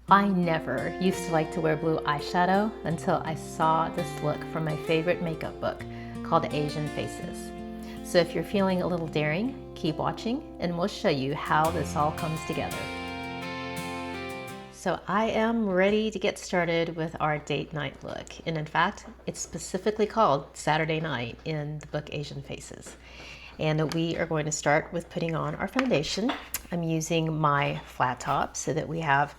I never used to like to wear blue eyeshadow until I saw this look from my favorite makeup book called Asian Faces. So if you're feeling a little daring, keep watching and we'll show you how this all comes together. So I am ready to get started with our date night look. And in fact, it's specifically called Saturday Night in the book Asian Faces. And we are going to start with putting on our foundation. I'm using my flat top so that we have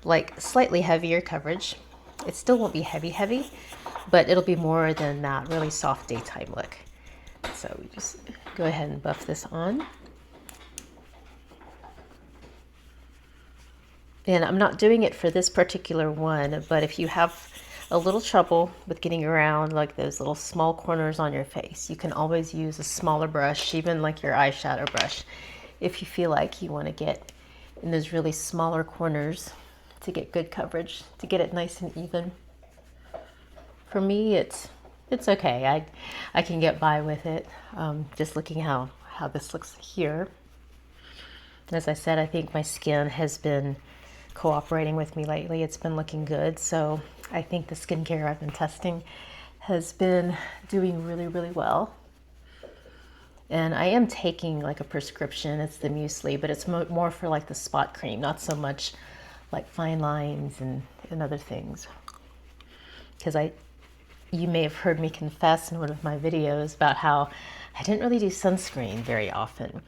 like slightly heavier coverage. It still won't be heavy, but it'll be more than that really soft daytime look. So we just go ahead and buff this on. And I'm not doing it for this particular one, but if you have a little trouble with getting around like those little small corners on your face, you can always use a smaller brush, even like your eyeshadow brush, if you feel like you want to get in those really smaller corners to get good coverage, to get it nice and even. For me, it's okay. I can get by with it. Just looking how this looks here. As I said, I think my skin has been cooperating with me lately. It's been looking good. So I think the skincare I've been testing has been doing really, really well. And I am taking like a prescription. It's the muesli, but it's more for like the spot cream, not so much like fine lines and other things. Because you may have heard me confess in one of my videos about how I didn't really do sunscreen very often.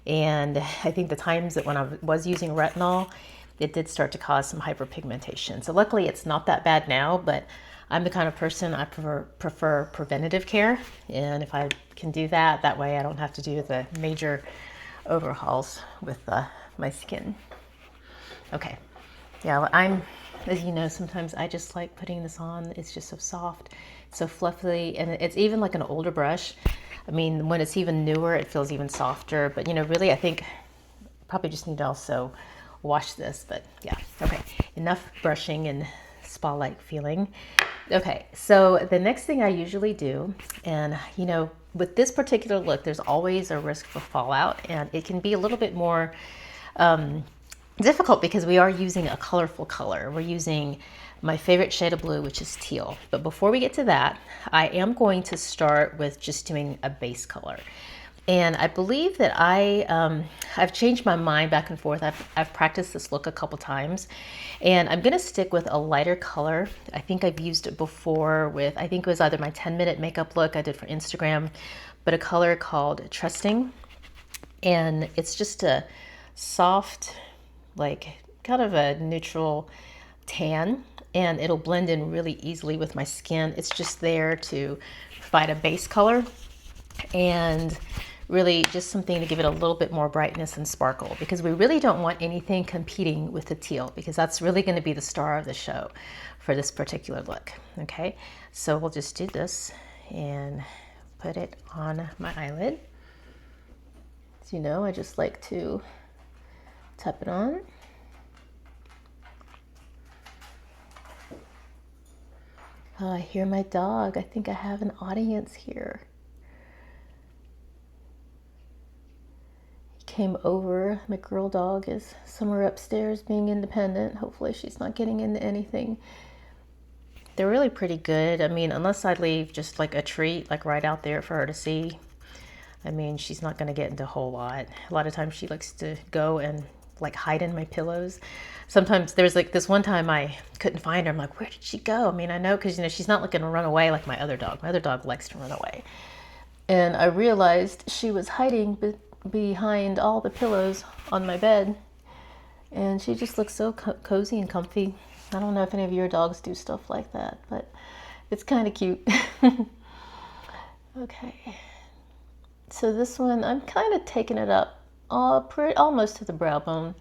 And I think the times that when I was using retinol, it did start to cause some hyperpigmentation. So luckily it's not that bad now, but I'm the kind of person I prefer preventative care. And if I can do that, that way I don't have to do the major overhauls with my skin. Okay. Yeah, as you know, sometimes I just like putting this on. It's just so soft, so fluffy, and it's even like an older brush. I mean, when it's even newer, it feels even softer. But, you know, really, I think probably just need to also wash this. But yeah, okay, enough brushing and spa-like feeling. Okay, so the next thing I usually do, and, you know, with this particular look, there's always a risk for fallout, and it can be a little bit more difficult because we are using a colorful color. We're using my favorite shade of blue, which is teal. But before we get to that, I am going to start with just doing a base color. And I believe that I've changed my mind back and forth. I've practiced this look a couple times, and I'm gonna stick with a lighter color. I think I've used it before with, I think it was either my 10-minute makeup look I did for Instagram, but a color called Trusting. And it's just a soft, like kind of a neutral tan, and it'll blend in really easily with my skin. It's just there to provide a base color and really just something to give it a little bit more brightness and sparkle, because we really don't want anything competing with the teal, because that's really going to be the star of the show for this particular look. Okay, so we'll just do this and put it on my eyelid. As you know, I just like to tap it on. Oh, I hear my dog. I think I have an audience here. He came over. My girl dog is somewhere upstairs being independent. Hopefully she's not getting into anything. They're really pretty good. I mean, unless I leave just like a treat, like right out there for her to see. I mean, she's not going to get into a whole lot. A lot of times she likes to go and like hide in my pillows. Sometimes there's like this one time I couldn't find her. I'm like, where did she go? I mean, I know, because, you know, she's not looking to run away like my other dog. My other dog likes to run away. And I realized she was hiding behind all the pillows on my bed. And she just looks so cozy and comfy. I don't know if any of your dogs do stuff like that, but it's kind of cute. Okay. So this one, I'm kind of taking it up almost to the brow bone.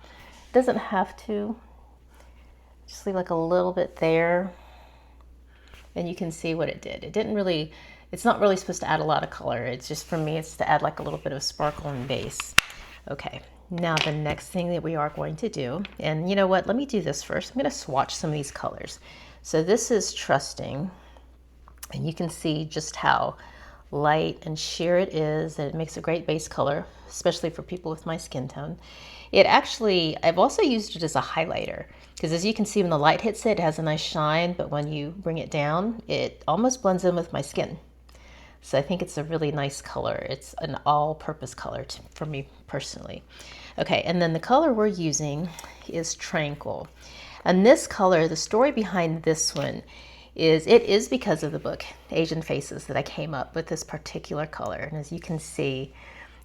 Doesn't have to. Just leave like a little bit there. And you can see what it did. It didn't really, it's not really supposed to add a lot of color. It's just, for me, it's to add like a little bit of sparkle and base. Okay, now the next thing that we are going to do, and you know what, let me do this first. I'm going to swatch some of these colors. So this is Trusting, and you can see just how light and sheer it is, and it makes a great base color, especially for people with my skin tone. It actually, I've also used it as a highlighter. Because as you can see, when the light hits it, it has a nice shine, but when you bring it down, it almost blends in with my skin. So I think it's a really nice color. It's an all-purpose color for me personally. Okay, and then the color we're using is Tranquil. And this color, the story behind this one is, it is because of the book, Asian Faces, that I came up with this particular color. And as you can see,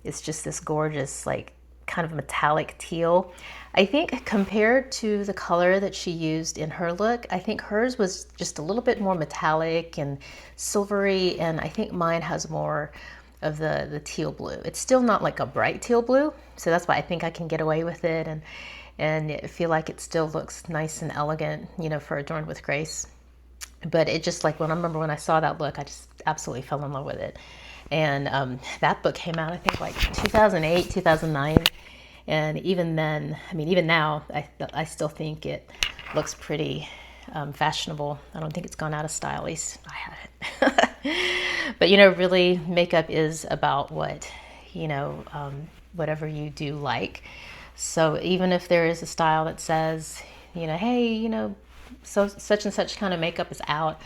it's just this gorgeous, like, kind of metallic teal. I think compared to the color that she used in her look, I think hers was just a little bit more metallic and silvery, and I think mine has more of the teal blue. It's still not like a bright teal blue, so that's why I think I can get away with it and feel like it still looks nice and elegant, you know, for Adorned with Grace. But it just, like, when I remember when I saw that look, I just absolutely fell in love with it. And that book came out, I think, like 2008, 2009. And even then, I mean, even now, I still think it looks pretty fashionable. I don't think it's gone out of style, at least I haven't. But, you know, really, makeup is about what, you know, whatever you do like. So even if there is a style that says, you know, hey, you know, so such and such kind of makeup is out,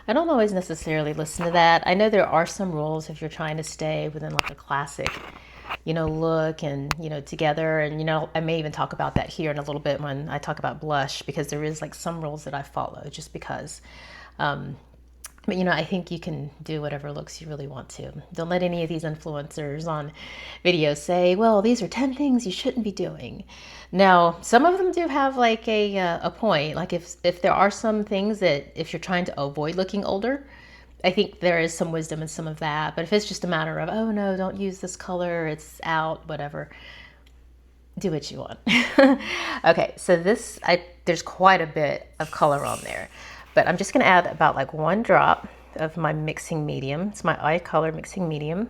I don't always necessarily listen to that. I know there are some rules if you're trying to stay within like a classic, you know, look and, you know, together. And, you know, I may even talk about that here in a little bit when I talk about blush, because there is like some rules that I follow just because. But, you know, I think you can do whatever looks you really want to. Don't let any of these influencers on videos say, well, these are 10 things you shouldn't be doing. Now, some of them do have like a point. Like if there are some things that if you're trying to avoid looking older, I think there is some wisdom in some of that. But if it's just a matter of, oh no, don't use this color, it's out, whatever, do what you want. Okay, so there's quite a bit of color on there. But I'm just going to add about like 1 drop of my mixing medium. It's my eye color mixing medium.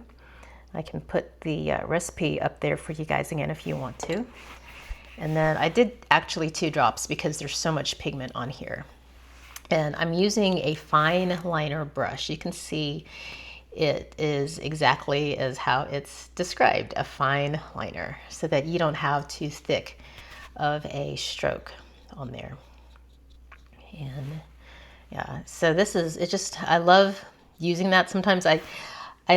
I can put the recipe up there for you guys again if you want to. And then I did actually 2 drops because there's so much pigment on here. And I'm using a fine liner brush. You can see it is exactly as how it's described, a fine liner, so that you don't have too thick of a stroke on there. And yeah, so this is, it just, I love using that. Sometimes I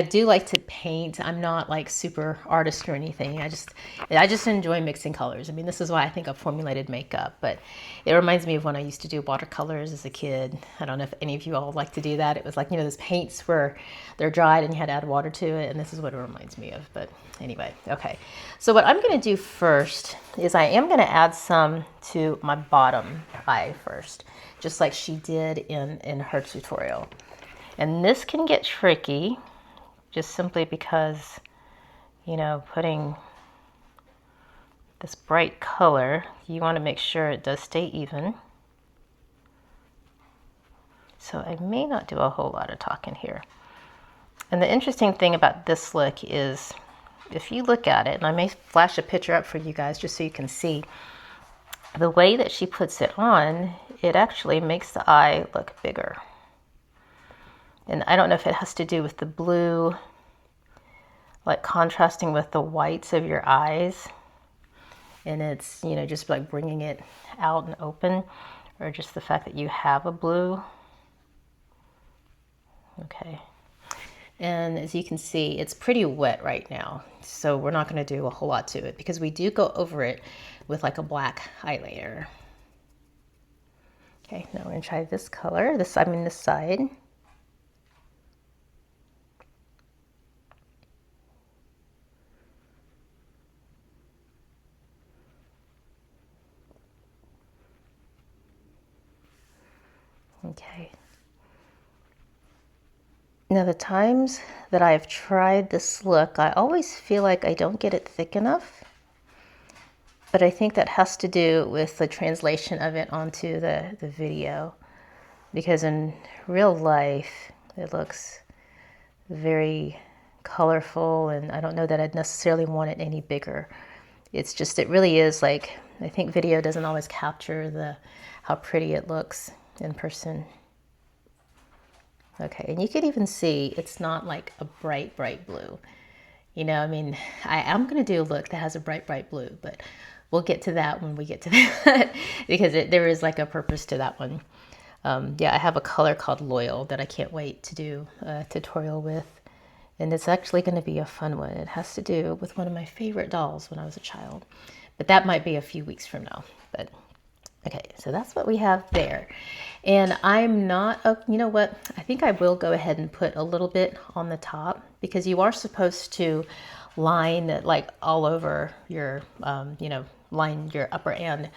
do like to paint. I'm not like super artist or anything. I just enjoy mixing colors. I mean, this is why I think I've formulated makeup, but it reminds me of when I used to do watercolors as a kid. I don't know if any of you all like to do that. It was like, you know, those paints where they're dried and you had to add water to it. And this is what it reminds me of. But anyway, okay. So what I'm going to do first is I am going to add some to my bottom eye first, just like she did in her tutorial. And this can get tricky just simply because, you know, putting this bright color, you want to make sure it does stay even. So I may not do a whole lot of talking here. And the interesting thing about this look is, if you look at it, and I may flash a picture up for you guys just so you can see, the way that she puts it on, it actually makes the eye look bigger. And I don't know if it has to do with the blue, like contrasting with the whites of your eyes. And it's, you know, just like bringing it out and open, or just the fact that you have a blue. Okay. And as you can see, it's pretty wet right now. So we're not going to do a whole lot to it because we do go over it with like a black eyeliner. Okay, now we're going to try this color. This side. Okay. Now the times that I've tried this look, I always feel like I don't get it thick enough. But I think that has to do with the translation of it onto the video. Because in real life, it looks very colorful, and I don't know that I'd necessarily want it any bigger. It's just, it really is like, I think video doesn't always capture how pretty it looks in person. Okay, and you can even see it's not like a bright blue. You know, I mean, I am going to do a look that has a bright blue, but we'll get to that when we get to that because there is like a purpose to that one. Yeah, I have a color called Loyal that I can't wait to do a tutorial with. And it's actually going to be a fun one. It has to do with one of my favorite dolls when I was a child. But that might be a few weeks from now. But okay, so that's what we have there. And I'm not, you know what? I think I will go ahead and put a little bit on the top because you are supposed to line it like all over your, you know, line your upper and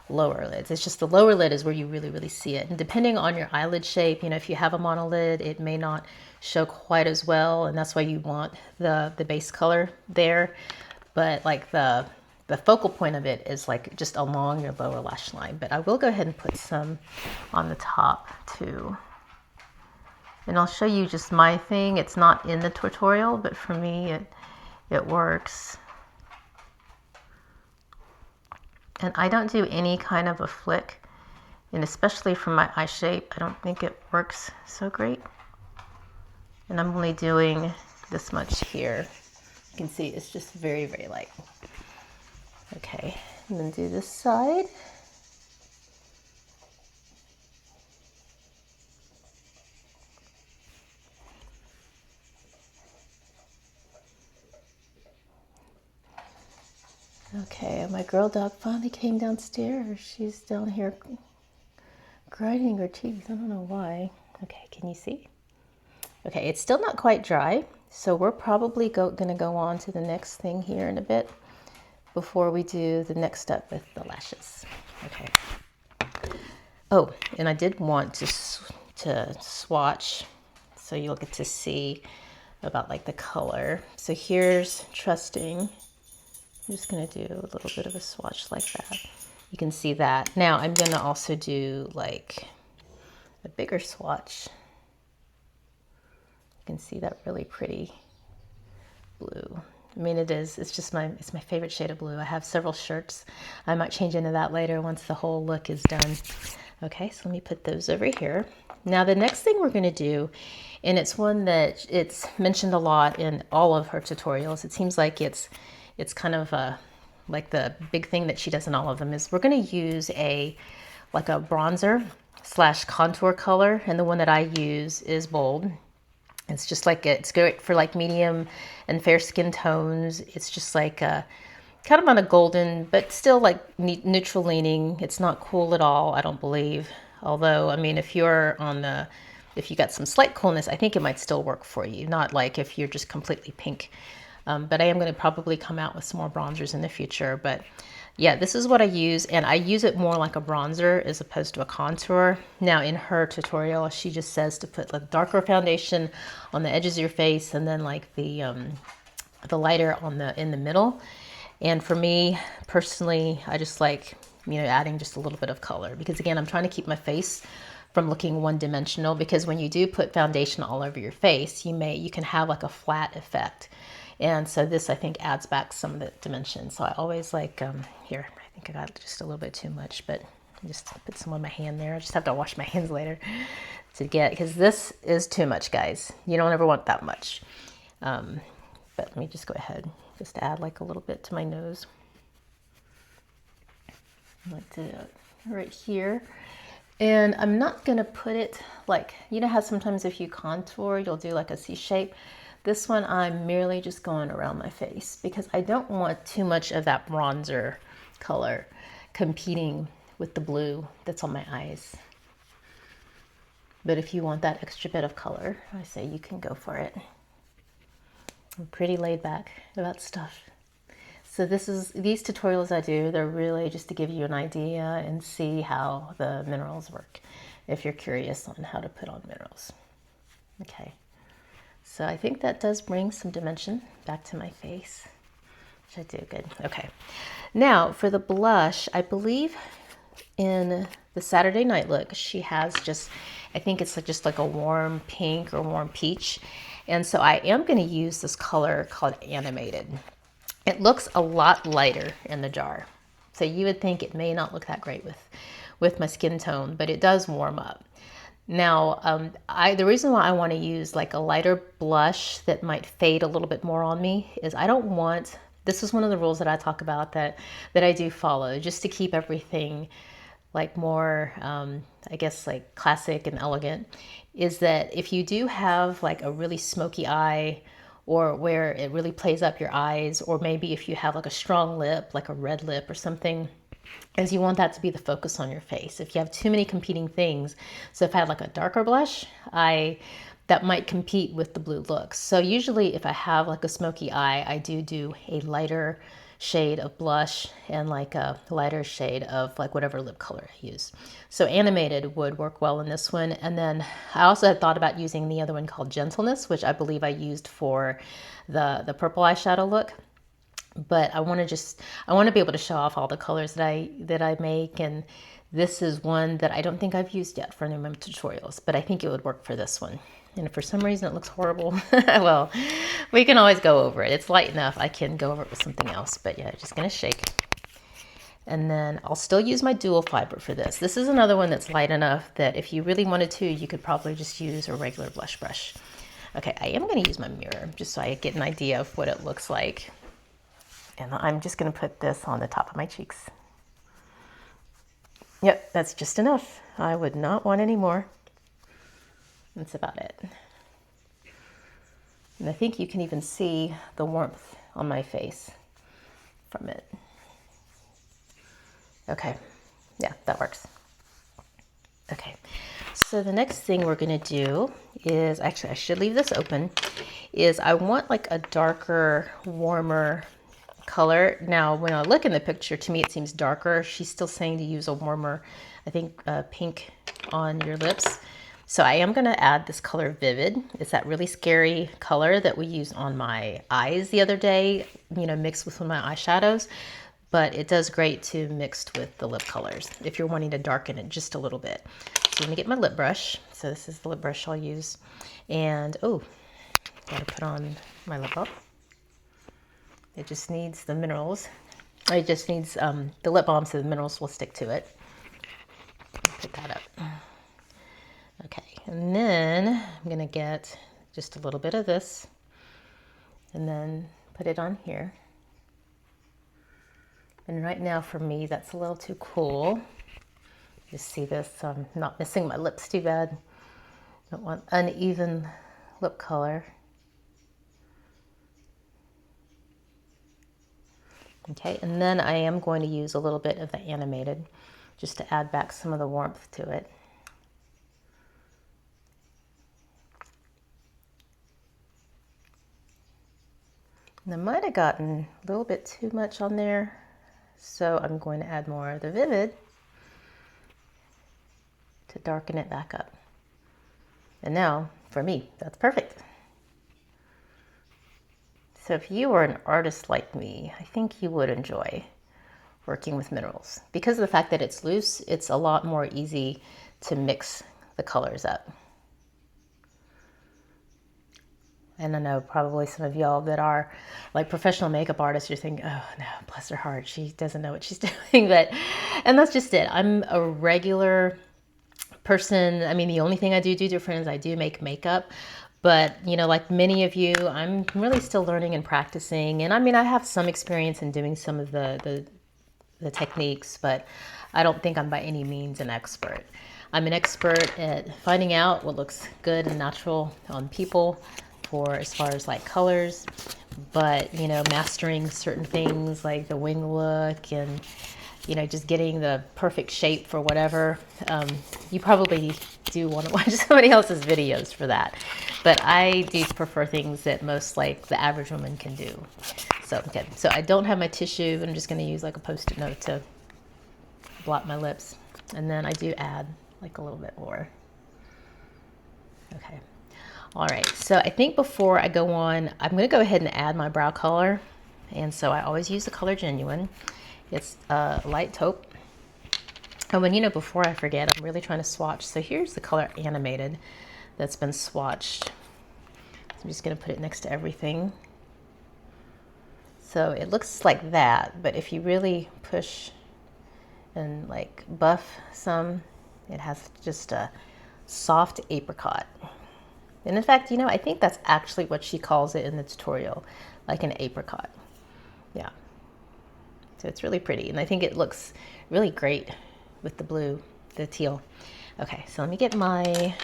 lower lids. It's just the lower lid is where you really, really see it. And depending on your eyelid shape, you know, if you have a monolid, it may not show quite as well. And that's why you want the base color there. But like the focal point of it is like just along your lower lash line. But I will go ahead and put some on the top too. And I'll show you just my thing. It's not in the tutorial, but for me, it works. And I don't do any kind of a flick, and especially for my eye shape, I don't think it works so great. And I'm only doing this much here. You can see it's just very, very light. Okay, and then do this side. Okay, my girl dog finally came downstairs. She's down here grinding her teeth. I don't know why. Okay, can you see? Okay, it's still not quite dry, so we're probably gonna go on to the next thing here in a bit before we do the next step with the lashes. Okay. Oh, and I did want to swatch, so you'll get to see about like the color. So here's Trusting. I'm just going to do a little bit of a swatch like that. You can see that. Now I'm going to also do like a bigger swatch. You can see that really pretty blue. I mean, it's just it's my favorite shade of blue. I have several shirts. I might change into that later once the whole look is done. Okay, so let me put those over here. Now the next thing we're going to do, and it's one that it's mentioned a lot in all of her tutorials. It seems like it's kind of like the big thing that she does in all of them is we're going to use like a bronzer / contour color, and the one that I use is Bold. It's just like it's great for like medium and fair skin tones. It's just like kind of on a golden, but still like neutral leaning. It's not cool at all, I don't believe. Although, I mean, if you got some slight coolness, I think it might still work for you. Not like if you're just completely pink. But I am going to probably come out with some more bronzers in the future. But yeah, this is what I use, and I use it more like a bronzer as opposed to a contour. Now in her tutorial, she just says to put like darker foundation on the edges of your face, and then like the lighter in the middle. And for me personally, I just like, you know, adding just a little bit of color, because again, I'm trying to keep my face from looking one-dimensional, because when you do put foundation all over your face, you can have like a flat effect. And so this, I think, adds back some of the dimension. So I always like, here, I think I got just a little bit too much, but just put some on my hand there. I just have to wash my hands later to get, because this is too much, guys. You don't ever want that much. But let me just go ahead, just add like a little bit to my nose. Like to right here. And I'm not gonna put it like, you know how sometimes if you contour, you'll do like a C shape. This one, I'm merely just going around my face because I don't want too much of that bronzer color competing with the blue that's on my eyes. But if you want that extra bit of color, I say you can go for it. I'm pretty laid back about stuff. So these tutorials I do, they're really just to give you an idea and see how the minerals work if you're curious on how to put on minerals. Okay. So I think that does bring some dimension back to my face, which I do good. Okay. Now for the blush, I believe in the Saturday Night look, she has just, I think it's just like a warm pink or warm peach. And so I am going to use this color called Animated. It looks a lot lighter in the jar. So you would think it may not look that great with my skin tone, but it does warm up. Now, the reason why I want to use like a lighter blush that might fade a little bit more on me is I don't want This is one of the rules that I talk about that I do follow, just to keep everything like more, I guess, like classic and elegant, is that if you do have like a really smoky eye, or where it really plays up your eyes, or maybe if you have like a strong lip, like a red lip or something, is you want that to be the focus on your face. If you have too many competing things, so if I had like a darker blush, that might compete with the blue looks. So usually if I have like a smoky eye, I do a lighter shade of blush and like a lighter shade of like whatever lip color I use. So animated would work well in this one. And then I also had thought about using the other one called Gentleness, which I believe I used for the purple eyeshadow look. But I want to be able to show off all the colors that I make, and this is one that I don't think I've used yet for any of my tutorials, but I think it would work for this one. And if for some reason it looks horrible, well, we can always go over it. It's light enough, I can go over it with something else. But yeah, just gonna shake. And then I'll still use my dual fiber for this. This is another one that's light enough that if you really wanted to, you could probably just use a regular blush brush. Okay, I am gonna use my mirror just so I get an idea of what it looks like. And I'm just going to put this on the top of my cheeks. Yep, that's just enough. I would not want any more. That's about it. And I think you can even see the warmth on my face from it. Okay, yeah, that works. Okay, so the next thing we're going to do is, actually I should leave this open, is I want like a darker, warmer color. Now, when I look in the picture, to me it seems darker. She's still saying to use a warmer, I think, pink on your lips. So I am going to add this color Vivid. It's that really scary color that we used on my eyes the other day, you know, mixed with one of my eyeshadows. But it does great to mixed with the lip colors if you're wanting to darken it just a little bit. So let me get my lip brush. So this is the lip brush I'll use. And, oh, gotta put on my lip balm. It just needs the minerals. It just needs the lip balm so the minerals will stick to it. Pick that up. Okay, and then I'm gonna get just a little bit of this and then put it on here. And right now for me, that's a little too cool. You see this, I'm not missing my lips too bad. Don't want uneven lip color. Okay, and then I am going to use a little bit of the animated just to add back some of the warmth to it. And I might have gotten a little bit too much on there, so I'm going to add more of the Vivid to darken it back up. And now, for me, that's perfect. So if you were an artist like me, I think you would enjoy working with minerals. Because of the fact that it's loose, it's a lot more easy to mix the colors up. And I know probably some of y'all that are like professional makeup artists, you're thinking, oh no, bless her heart, she doesn't know what she's doing. And that's just it. I'm a regular person. I mean, the only thing I do different is I do make makeup. But, you know, like many of you, I'm really still learning and practicing. And I mean, I have some experience in doing some of the techniques, but I don't think I'm by any means an expert. I'm an expert at finding out what looks good and natural on people for as far as like colors, but, you know, mastering certain things like the wing look and, you know, just getting the perfect shape for whatever. You probably do want to watch somebody else's videos for that. But I do prefer things that most like the average woman can do. So, okay. So I don't have my tissue. I'm just going to use like a Post-it note to blot my lips. And then I do add like a little bit more. Okay. All right. So I think before I go on, I'm going to go ahead and add my brow color. And so I always use the color Genuine. It's light taupe. And when, you know, before I forget, I'm really trying to swatch. So here's the color Animated that's been swatched. So I'm just going to put it next to everything. So it looks like that, but if you really push and like buff some, it has just a soft apricot. And in fact, you know, I think that's actually what she calls it in the tutorial, like an apricot. Yeah. So it's really pretty. And I think it looks really great with the blue, the teal. Okay, so let me get my,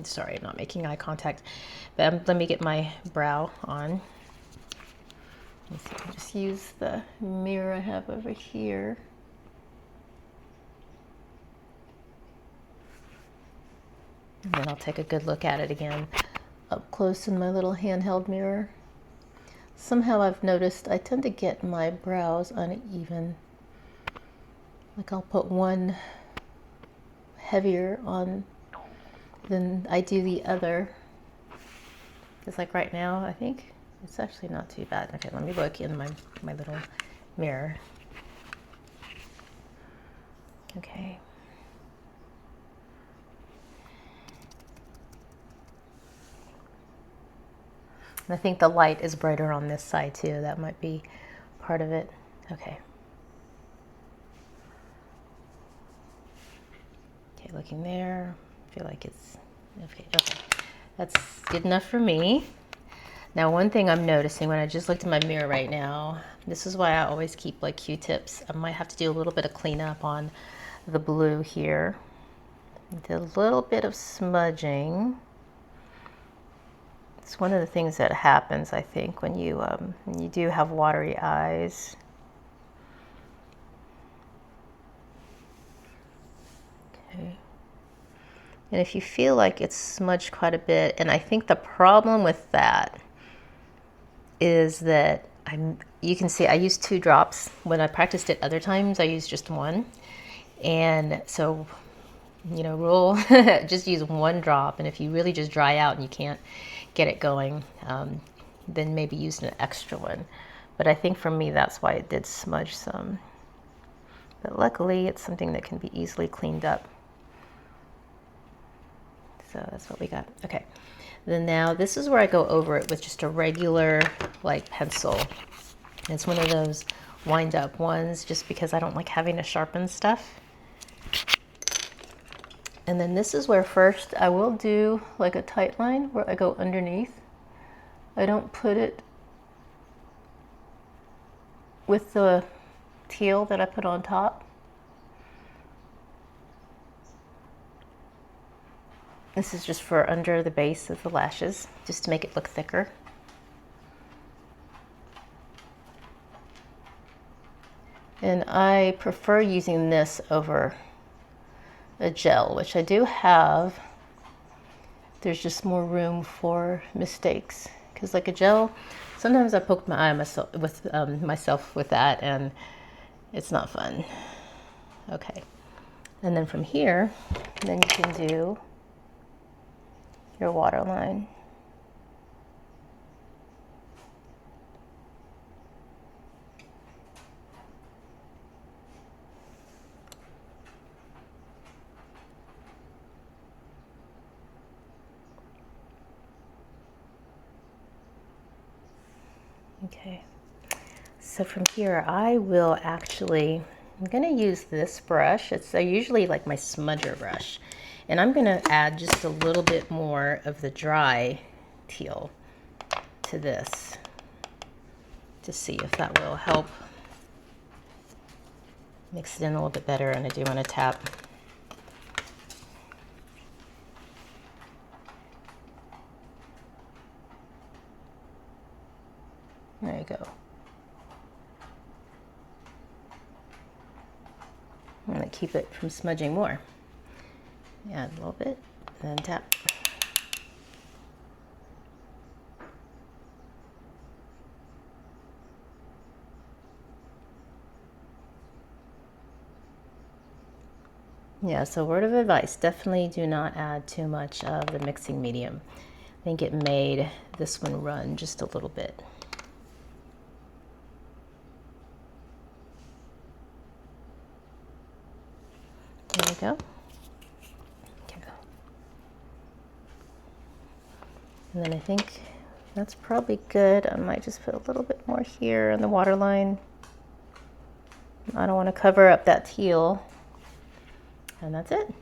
sorry, I'm not making eye contact, but let me get my brow on. Let's see, I'll just use the mirror I have over here. And then I'll take a good look at it again up close in my little handheld mirror. Somehow I've noticed I tend to get my brows uneven. Like I'll put one heavier on than I do the other. Because like right now, I think it's actually not too bad. Okay, let me look in my little mirror. Okay. And I think the light is brighter on this side too. That might be part of it. Okay. Okay, looking there. I feel like it's okay. Okay, that's good enough for me. Now, one thing I'm noticing when I just looked in my mirror right now, this is why I always keep like Q-tips. I might have to do a little bit of cleanup on the blue here. Did a little bit of smudging. It's one of the things that happens, I think, when you do have watery eyes. Okay. And if you feel like it's smudged quite a bit, and I think the problem with that is that you can see I used 2 drops. When I practiced it other times, I used just 1. And so, you know, rule, just use 1 drop. And if you really just dry out and you can't get it going, then maybe use an extra one. But I think for me, that's why it did smudge some. But luckily, it's something that can be easily cleaned up. So that's what we got. Okay. Then now this is where I go over it with just a regular like pencil. It's one of those wind up ones just because I don't like having to sharpen stuff. And then this is where first I will do like a tight line where I go underneath. I don't put it with the teal that I put on top. This is just for under the base of the lashes, just to make it look thicker. And I prefer using this over a gel, which I do have. There's just more room for mistakes. Because like a gel, sometimes I poke my eye myself with that, and it's not fun. Okay. And then from here, then you can do your waterline. Okay, so from here I will actually, I'm gonna use this brush. It's usually like my smudger brush. And I'm gonna add just a little bit more of the dry teal to this to see if that will help mix it in a little bit better. And I do wanna tap. There you go. I'm gonna keep it from smudging more. Add a little bit, and then tap. Yeah, so word of advice, definitely do not add too much of the mixing medium. I think it made this one run just a little bit. There we go. Okay. And then I think that's probably good. I might just put a little bit more here on the waterline. I don't want to cover up that teal. And that's it.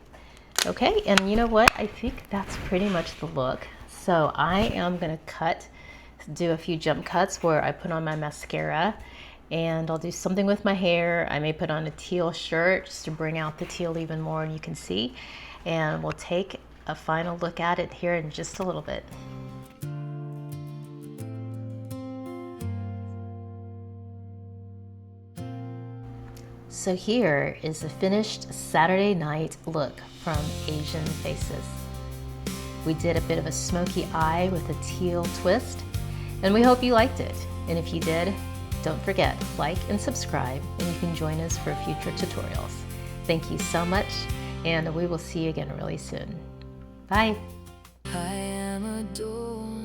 Okay, and you know what? I think that's pretty much the look. So I am gonna cut do a few jump cuts where I put on my mascara, and I'll do something with my hair. I may put on a teal shirt just to bring out the teal even more, and you can see. And we'll take a final look at it here in just a little bit. So here is the finished Saturday night look from Asian Faces. We did a bit of a smoky eye with a teal twist, and we hope you liked it. And if you did, don't forget, like and subscribe, and you can join us for future tutorials. Thank you so much, and we will see you again really soon. Bye. I am adorned.